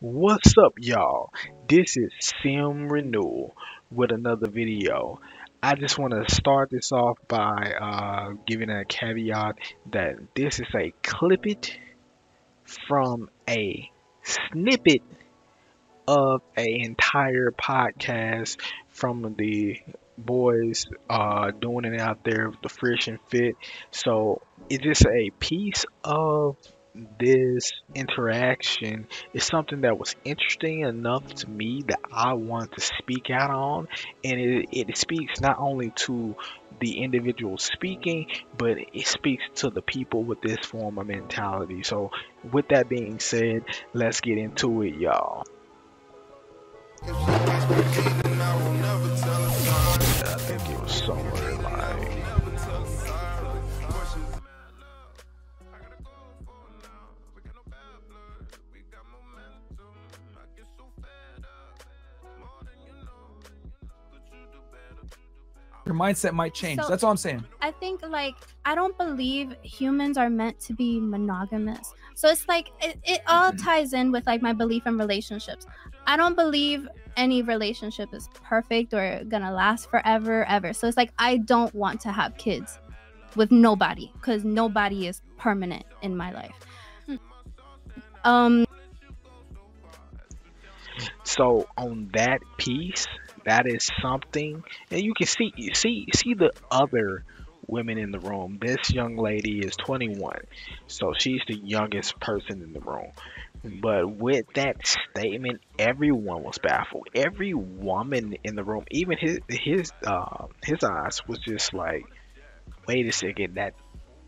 What's up, y'all? This is SimRenewal with another video. I just want to start this off by giving a caveat that this is a clip it from a snippet of an entire podcast from the boys doing it out there with the Fresh and Fit. So it's just a piece of this interaction is something that was interesting enough to me that I want to speak out on, and it speaks not only to the individual speaking, but it speaks to the people with this form of mentality. So with that being said, let's get into it, y'all. I think it was somewhere like your mindset might change. So- That's all I'm saying. I think I don't believe humans are meant to be monogamous. So it's like it all ties in with like my belief in relationships. I don't believe any relationship is perfect or gonna last forever ever. So it's like I don't want to have kids with nobody because nobody is permanent in my life. so on that piece, that is something, and you can see the other women in the room. This young lady is 21, so she's the youngest person in the room. But with that statement, everyone was baffled. Every woman in the room, even his eyes was just like, wait a second,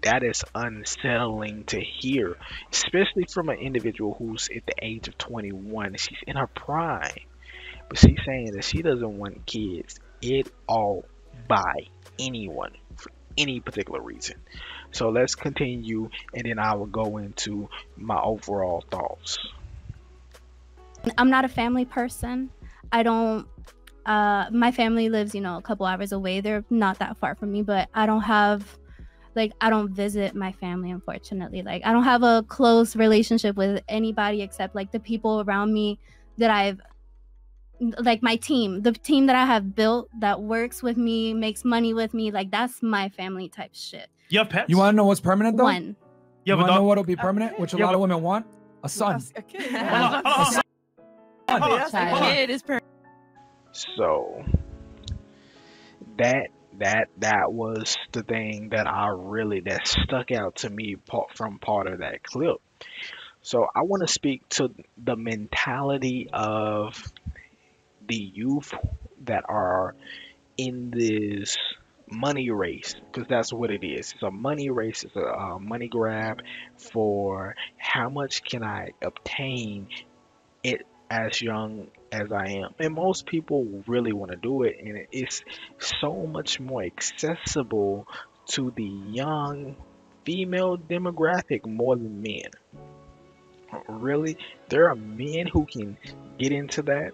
that is unsettling to hear, especially from an individual who's at the age of 21. She's in her prime, but she's saying that she doesn't want kids at all by anyone for any particular reason. So let's continue, and then I will go into my overall thoughts. I'm not a family person. I don't my family lives, a couple hours away. They're not that far from me, but I don't visit my family, unfortunately. Like I don't have a close relationship with anybody except like the people around me that I've like the team that I have built that works with me, makes money with me. Like that's my family type shit. You have pets? You want to know what's permanent though? One. You want to know what'll be permanent, which a lot of women want? A son. A kid. Hold on. Yes, a kid is perfect. So that was the thing that stuck out to me from part of that clip. So I want to speak to the mentality of the youth that are in this money race, because that's what it is. It's a money race. It's a money grab for how much can I obtain it as young as I am. And most people really want to do it, and it's so much more accessible to the young female demographic more than men. Really, there are men who can get into that,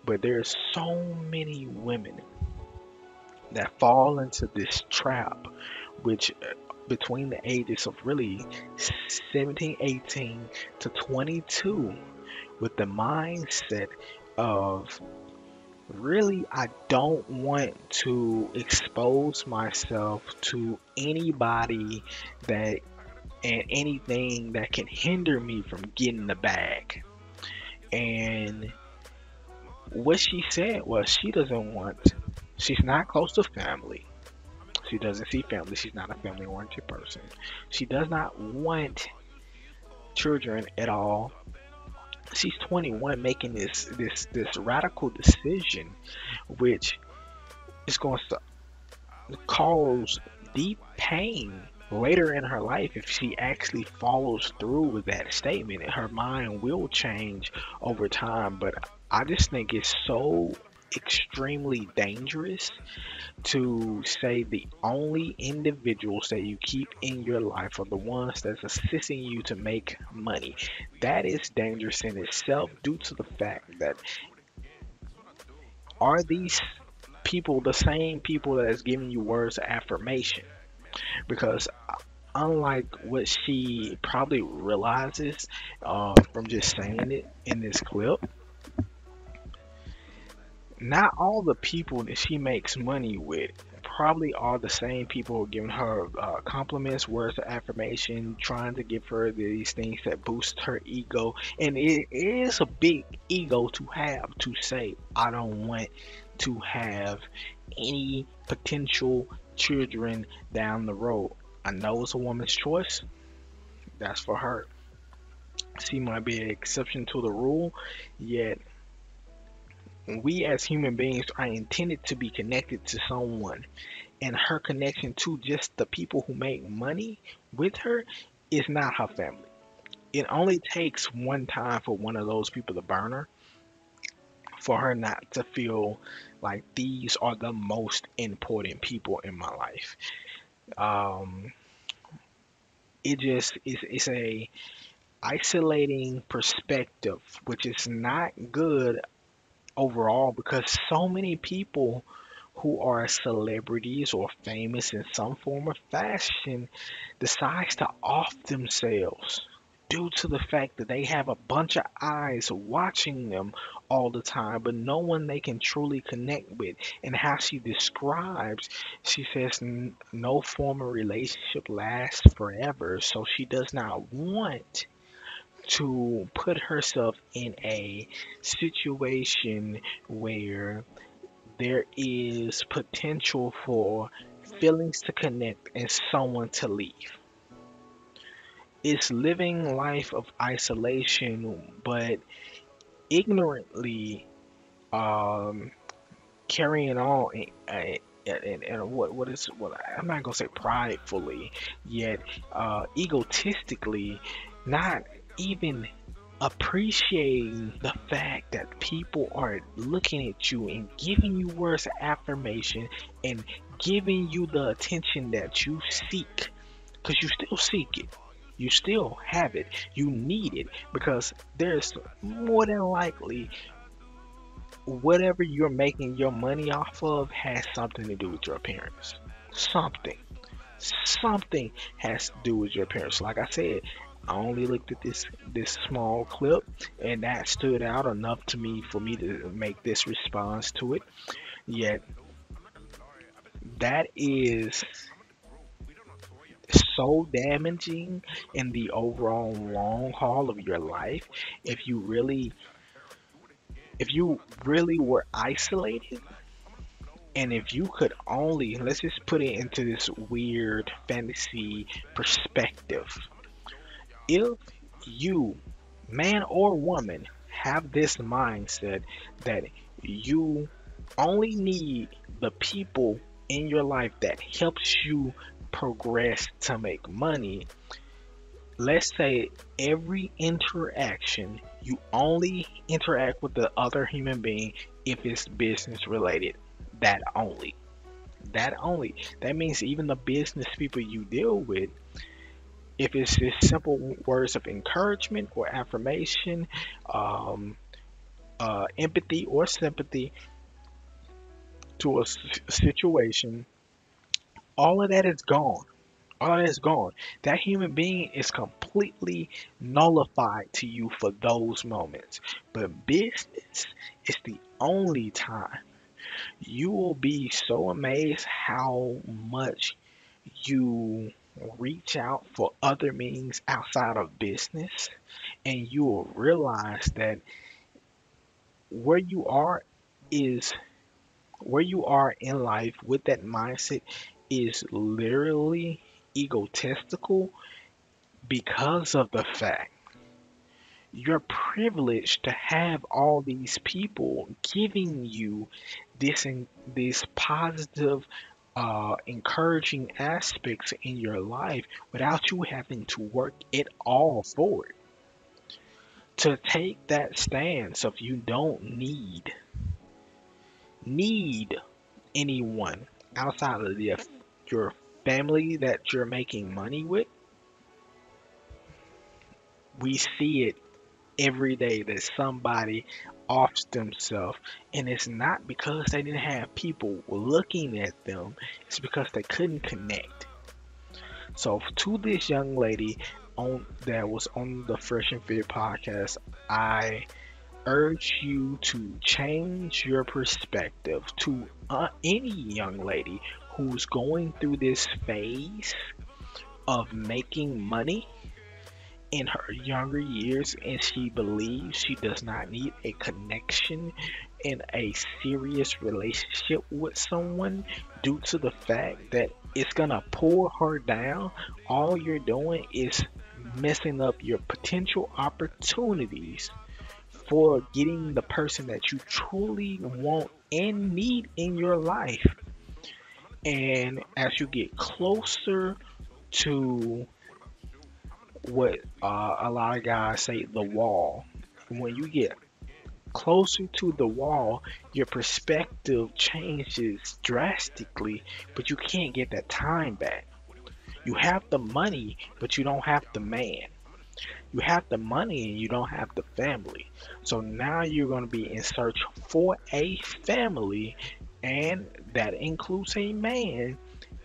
but there's so many women that fall into this trap, which between the ages of really 17, 18 to 22, with the mindset of really, I don't want to expose myself to anybody that and anything that can hinder me from getting the bag. And what she said was she's not close to family. She doesn't see family. She's not a family oriented person. She does not want children at all. She's 21, making this radical decision, which is going to cause deep pain later in her life if she actually follows through with that statement. And her mind will change over time, but I just think it's so extremely dangerous to say the only individuals that you keep in your life are the ones that's assisting you to make money. That is dangerous in itself, due to the fact that are these people the same people that is giving you words of affirmation? Because unlike what she probably realizes from just saying it in this clip, not all the people that she makes money with probably are the same people who are giving her compliments, words of affirmation, trying to give her these things that boost her ego. And it is a big ego to have, to say, I don't want to have any potential children down the road. I know it's a woman's choice. That's for her. She might be an exception to the rule, yet we as human beings are intended to be connected to someone, and her connection to just the people who make money with her is not her family. It only takes one time for one of those people to burn her for her not to feel like these are the most important people in my life. Um, it just is, it's a isolating perspective, which is not good overall, because so many people who are celebrities or famous in some form of fashion decides to off themselves due to the fact that they have a bunch of eyes watching them all the time, but no one they can truly connect with. And how she describes, she says no form of relationship lasts forever, so she does not want to put herself in a situation where there is potential for feelings to connect and someone to leave. It's living life of isolation, but ignorantly um, carrying on and what is what I'm not gonna say pridefully, yet egotistically, not even appreciating the fact that people are looking at you and giving you words of affirmation and giving you the attention that you seek, because you still seek it, you still have it, you need it, because there's more than likely whatever you're making your money off of has something to do with your appearance. Something has to do with your appearance. Like I said, I only looked at this small clip, and that stood out enough to me for me to make this response to it. Yet that is so damaging in the overall long haul of your life. If you really were isolated, and if you could only, let's just put it into this weird fantasy perspective, if you, man or woman, have this mindset that you only need the people in your life that helps you progress to make money, let's say every interaction you only interact with the other human being if it's business related. That only. That means even the business people you deal with, if it's just simple words of encouragement or affirmation, um, empathy or sympathy to a situation, all of that is gone. All that is gone. That human being is completely nullified to you for those moments. But business is the only time. You will be so amazed how much you reach out for other means outside of business, and you will realize that where you are is where you are in life with that mindset is literally egotistical, because of the fact you're privileged to have all these people giving you this positive encouraging aspects in your life without you having to work it all for it. To take that stance of you don't need anyone outside of your family that you're making money with. We see it every day that somebody offs themselves, and it's not because they didn't have people looking at them, it's because they couldn't connect. So to this young lady on that was on the Fresh and Fit podcast, I urge you to change your perspective. To any young lady who's going through this phase of making money in her younger years and she believes she does not need a connection in a serious relationship with someone due to the fact that it's gonna pull her down, all you're doing is messing up your potential opportunities for getting the person that you truly want and need in your life. And as you get closer to what a lot of guys say, the wall, when you get closer to the wall, your perspective changes drastically, but you can't get that time back. You have the money, but you don't have the man. You have the money and you don't have the family. So now you're going to be in search for a family, and that includes a man.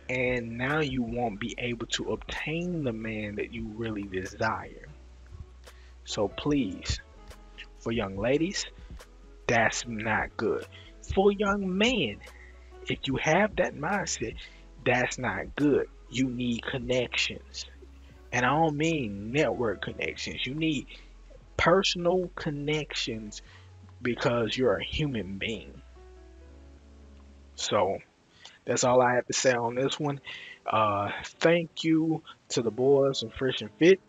And now you won't be able to obtain the man that you really desire. So please, for young ladies, that's not good. For young men, if you have that mindset, that's not good. You need connections. And I don't mean network connections. You need personal connections because you're a human being. So that's all I have to say on this one. Thank you to the boys and Fresh and Fit.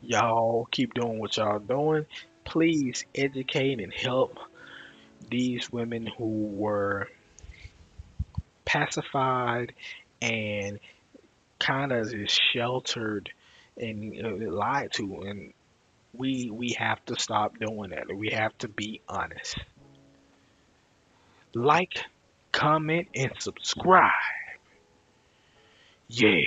Y'all keep doing what y'all doing. Please educate and help these women who were pacified and kind of just sheltered and lied to. And we have to stop doing that. We have to be honest. Like, comment, and subscribe. Yeah.